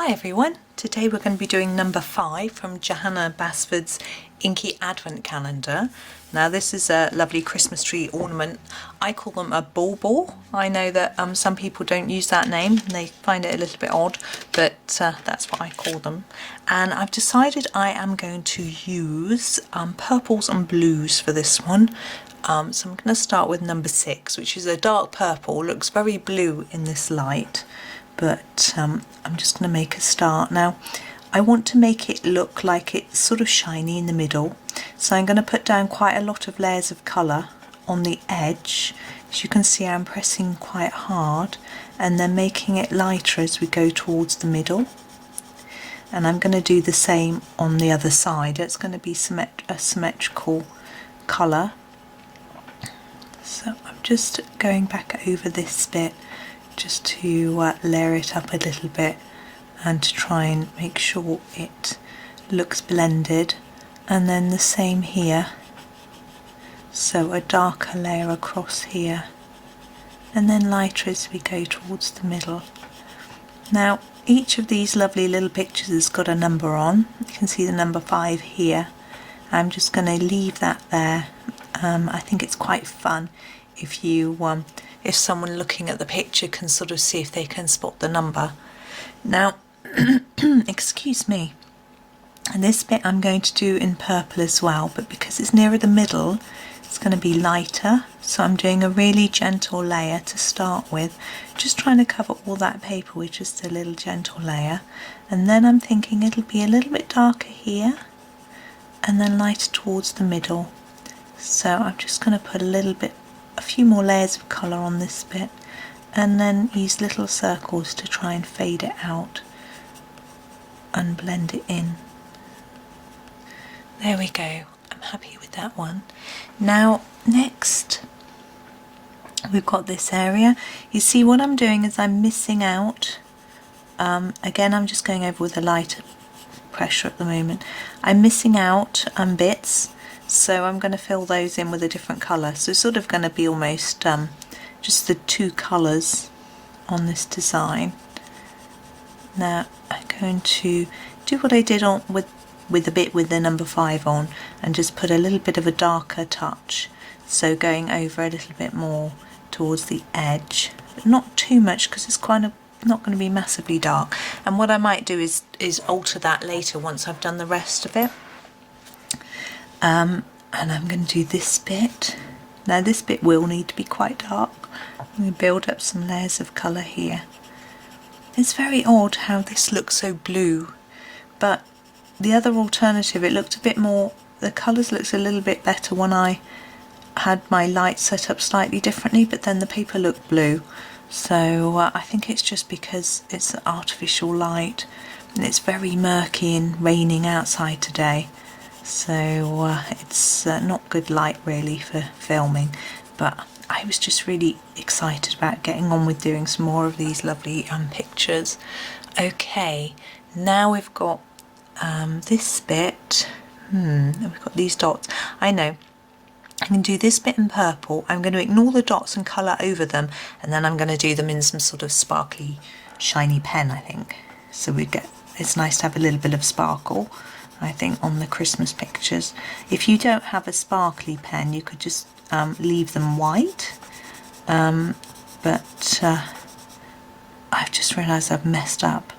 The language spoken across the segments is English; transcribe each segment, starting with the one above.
Hi everyone, today we're going to be doing number 5 from Johanna Basford's Inky Advent Calendar. Now this is a lovely Christmas tree ornament. I call them a bauble. I know that some people don't use that name, they find it a little bit odd, but that's what I call them. And I've decided I am going to use purples and blues for this one. So I'm going to start with number 6, which is a dark purple, looks very blue in this light. But I'm just going to make a start. Now I want to make it look like it's sort of shiny in the middle, so I'm going to put down quite a lot of layers of colour on the edge. As you can see, I'm pressing quite hard and then making it lighter as we go towards the middle, and I'm going to do the same on the other side. It's going to be a symmetrical colour. So I'm just going back over this bit just to layer it up a little bit and to try and make sure it looks blended, and then the same here, so a darker layer across here and then lighter as we go towards the middle. Now each of these lovely little pictures has got a number on. You can see the number 5 here. I'm just going to leave that there. I think it's quite fun if someone looking at the picture can sort of see if they can spot the number. Now, excuse me, and this bit I'm going to do in purple as well, but because it's nearer the middle, it's going to be lighter. So I'm doing a really gentle layer to start with, just trying to cover all that paper with just a little gentle layer. And then I'm thinking it'll be a little bit darker here and then lighter towards the middle. So I'm just going to put a few more layers of colour on this bit, and then use little circles to try and fade it out and blend it in. There we go, I'm happy with that one. Now next we've got this area. You see what I'm doing is I'm missing out, again I'm just going over with a lighter pressure at the moment. I'm missing out bits, so I'm going to fill those in with a different colour. So it's sort of going to be almost just the 2 colours on this design. Now I'm going to do what I did with the bit with the number 5 on, and just put a little bit of a darker touch, so going over a little bit more towards the edge, but not too much because it's kind of not going to be massively dark. And what I might do is alter that later once I've done the rest of it. And I'm going to do this bit. Now this bit will need to be quite dark. I'm going to build up some layers of colour here. It's very odd how this looks so blue, but the other alternative, it looked a bit more, the colours looked a little bit better when I had my light set up slightly differently, but then the paper looked blue. So I think it's just because it's artificial light and it's very murky and raining outside today. So it's not good light really for filming, but I was just really excited about getting on with doing some more of these lovely pictures. Okay, now we've got this bit. We've got these dots. I know I can do this bit in purple. I'm going to ignore the dots and colour over them, and then I'm going to do them in some sort of sparkly shiny pen, I think. So it's nice to have a little bit of sparkle, I think, on the Christmas pictures. If you don't have a sparkly pen, you could just leave them white, but I've just realised I've messed up.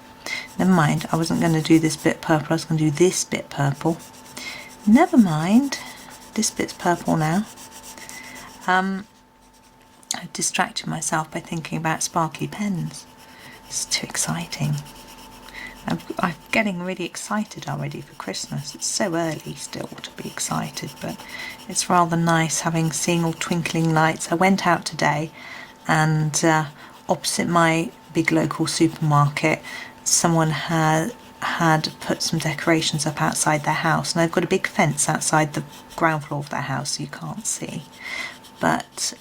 Never mind, I wasn't going to do this bit purple, I was going to do this bit purple. Never mind, this bit's purple now. I've distracted myself by thinking about sparkly pens. It's too exciting. I'm getting really excited already for Christmas. It's so early still to be excited, but it's rather nice seeing all twinkling lights. I went out today, and opposite my big local supermarket, someone had put some decorations up outside their house, and they've got a big fence outside the ground floor of their house, so you can't see. But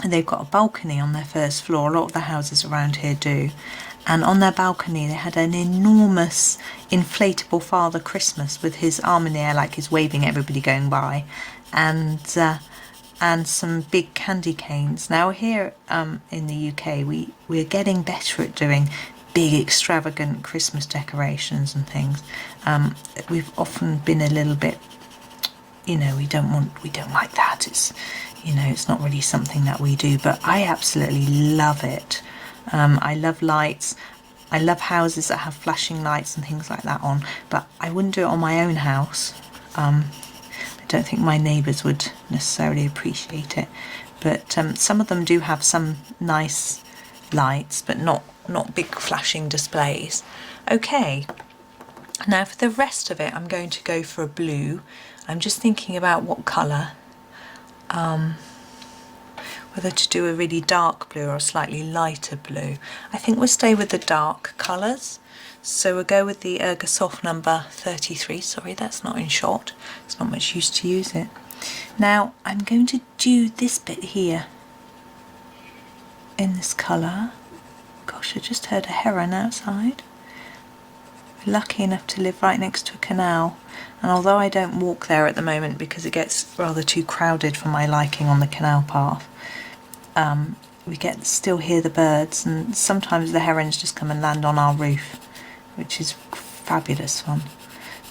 they've got a balcony on their first floor. A lot of the houses around here do. And on their balcony they had an enormous inflatable Father Christmas with his arm in the air like he's waving at everybody going by, and some big candy canes. Now here in the UK we're getting better at doing big extravagant Christmas decorations and things. We've often been a little bit, you know, we don't like that. It's, you know, it's not really something that we do, but I absolutely love it. I love lights. I love houses that have flashing lights and things like that on, but I wouldn't do it on my own house. I don't think my neighbours would necessarily appreciate it, but some of them do have some nice lights, but not big flashing displays. Okay, now for the rest of it I'm going to go for a blue. I'm just thinking about what colour, whether to do a really dark blue or a slightly lighter blue. I think we'll stay with the dark colours, so we'll go with the Ergosoft number 33. Sorry, that's not in shot, it's not much use to use it. Now I'm going to do this bit here in this colour. Gosh, I just heard a heron outside. We're lucky enough to live right next to a canal, and although I don't walk there at the moment because it gets rather too crowded for my liking on the canal path, we still hear the birds, and sometimes the herons just come and land on our roof, which is fabulous fun.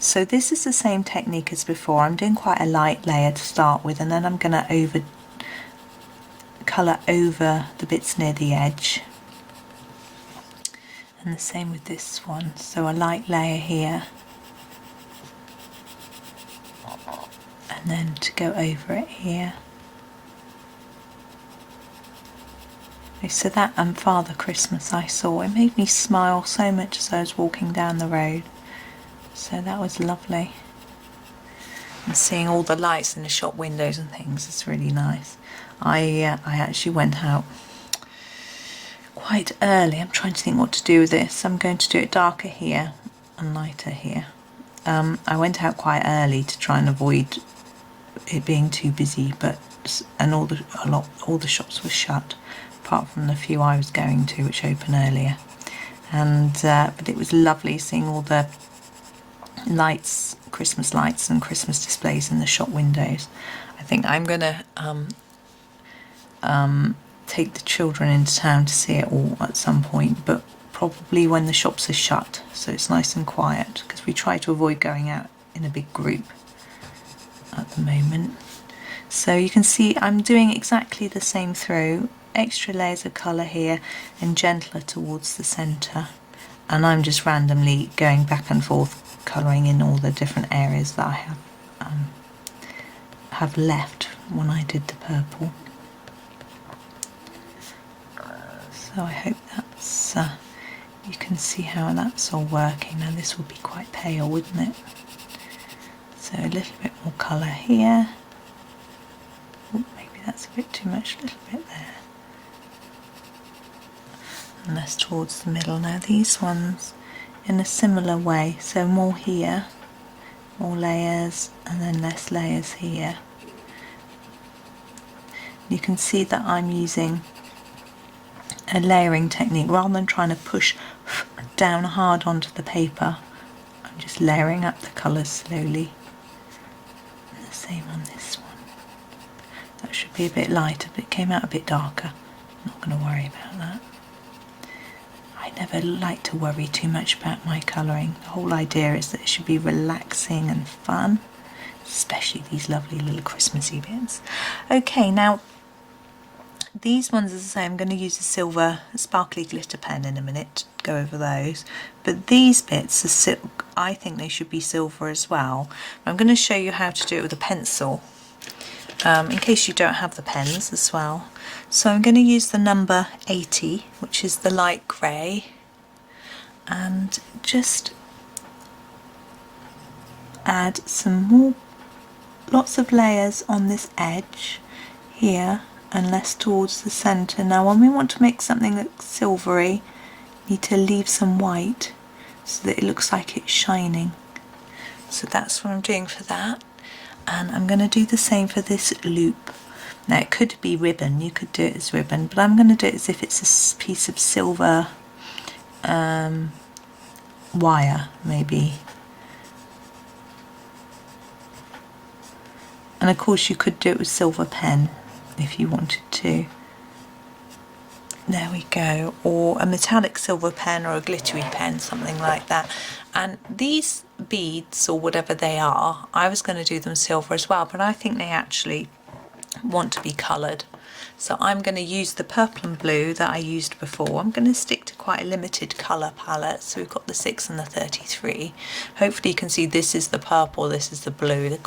So this is the same technique as before. I'm doing quite a light layer to start with, and then I'm going to colour over the bits near the edge. And the same with this one, so a light layer here, and then to go over it here. So that and Father Christmas I saw, it made me smile so much as I was walking down the road, so that was lovely. And seeing all the lights in the shop windows and things, it's really nice. I actually went out quite early. I'm trying to think what to do with this. I'm going to do it darker here and lighter here. I went out quite early to try and avoid it being too busy, and all the shops were shut, apart from the few I was going to, which open earlier. And but it was lovely seeing all the lights, Christmas lights and Christmas displays in the shop windows. I think I'm gonna take the children into town to see it all at some point, but probably when the shops are shut, so it's nice and quiet, because we try to avoid going out in a big group at the moment. So you can see I'm doing exactly the same through, extra layers of colour here and gentler towards the centre, and I'm just randomly going back and forth colouring in all the different areas that I have left when I did the purple. So I hope that's you can see how that's all working. Now this will be quite pale, wouldn't it? So a little bit more colour here. Ooh, maybe that's a bit too much, a little bit there. And less towards the middle. Now these ones in a similar way, so more here, more layers, and then less layers here. You can see that I'm using a layering technique rather than trying to push down hard onto the paper. I'm just layering up the colours slowly. And the same on this one. That should be a bit lighter, but it came out a bit darker. I'm not going to worry about that. I never like to worry too much about my colouring. The whole idea is that it should be relaxing and fun, especially these lovely little Christmassy bits. Okay, now these ones, as I say, I'm going to use a silver sparkly glitter pen in a minute to go over those, but these bits are silk. I think they should be silver as well. I'm going to show you how to do it with a pencil, in case you don't have the pens as well. So I'm going to use the number 80, which is the light grey, and just add some more, lots of layers on this edge here and less towards the centre. Now when we want to make something that's silvery, you need to leave some white so that it looks like it's shining. So that's what I'm doing for that, and I'm going to do the same for this loop. Now it could be ribbon, you could do it as ribbon, but I'm going to do it as if it's a piece of silver wire maybe. And of course you could do it with silver pen if you wanted to. There we go, or a metallic silver pen or a glittery pen, something like that. And these beads, or whatever they are, I was going to do them silver as well, but I think they actually want to be coloured. So I'm going to use the purple and blue that I used before. I'm going to stick to quite a limited colour palette. So we've got the 6 and the 33. Hopefully you can see this is the purple, this is the blue. The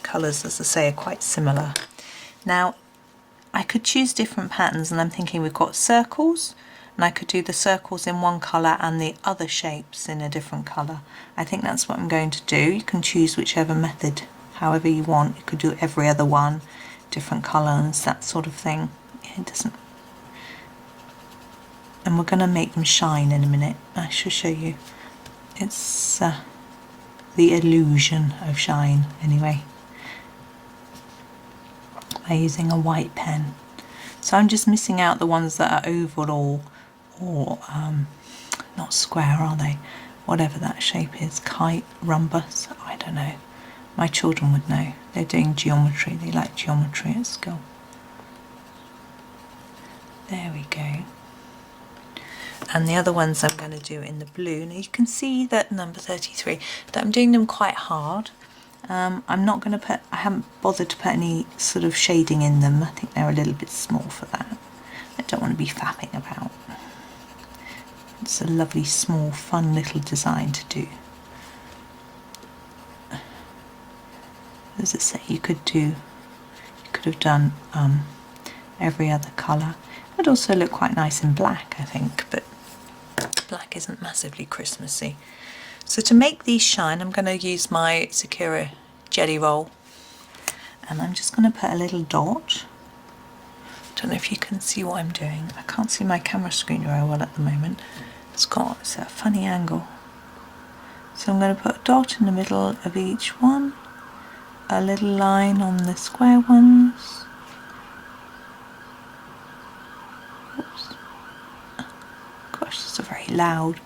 colours, as I say, are quite similar. Now, I could choose different patterns, and I'm thinking we've got circles, and I could do the circles in one colour and the other shapes in a different colour. I think that's what I'm going to do. You can choose whichever method, however you want. You could do every other one, different colours, that sort of thing. It doesn't. And we're going to make them shine in a minute. I shall show you. It's the illusion of shine, anyway, by using a white pen. So I'm just missing out the ones that are oval or not square, are they? Whatever that shape is, kite, rhombus, I don't know. My children would know. They're doing geometry. They like geometry at school. There we go. And the other ones I'm going to do in the blue. Now you can see that number 33, that I'm doing them quite hard. I'm not going to put, I haven't bothered to put any sort of shading in them. I think they're a little bit small for that. I don't want to be fapping about. It's a lovely, small, fun little design to do. As I say, you could have done every other colour. It would also look quite nice in black, I think, but black isn't massively Christmassy. So to make these shine, I'm going to use my Sakura jelly roll, and I'm just going to put a little dot. Don't know if you can see what I'm doing. I can't see my camera screen very well at the moment. It's a funny angle. So I'm going to put a dot in the middle of each one, a little line on the square ones. Oops. Gosh, it's a very loud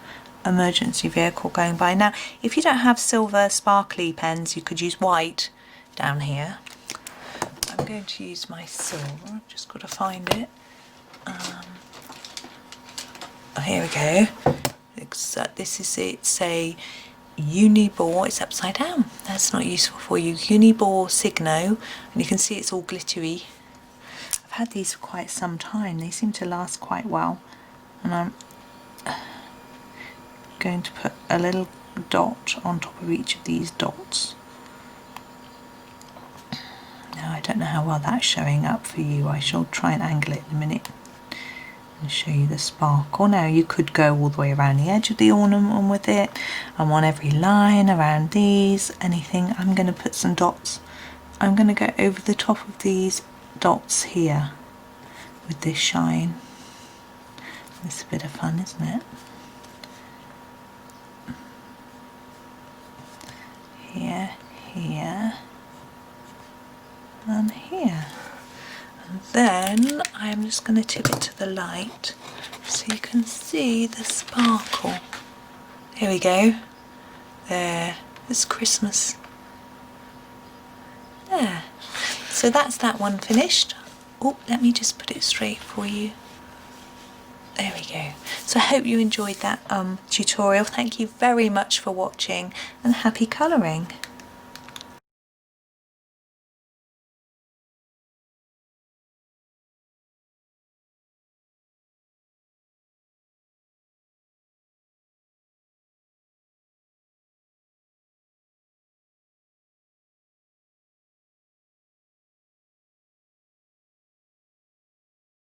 emergency vehicle going by. Now, if you don't have silver sparkly pens, you could use white down here. I'm going to use my silver. I've just got to find it. Here we go. This is it's a Uniball. It's upside down. That's not useful for you. Uniball Signo, and you can see it's all glittery. I've had these for quite some time. They seem to last quite well, and I'm going to put a little dot on top of each of these dots. Now I don't know how well that's showing up for you. I shall try and angle it in a minute and show you the sparkle. Now you could go all the way around the edge of the ornament with it. I want every line around these, anything. I'm going to put some dots. I'm going to go over the top of these dots here with this shine. It's a bit of fun, isn't it? Here, here, and here. And then I'm just going to tip it to the light so you can see the sparkle. Here we go. There, it's Christmas. There. So that's that one finished. Oh, let me just put it straight for you. There we go. So I hope you enjoyed that tutorial. Thank you very much for watching, and happy colouring.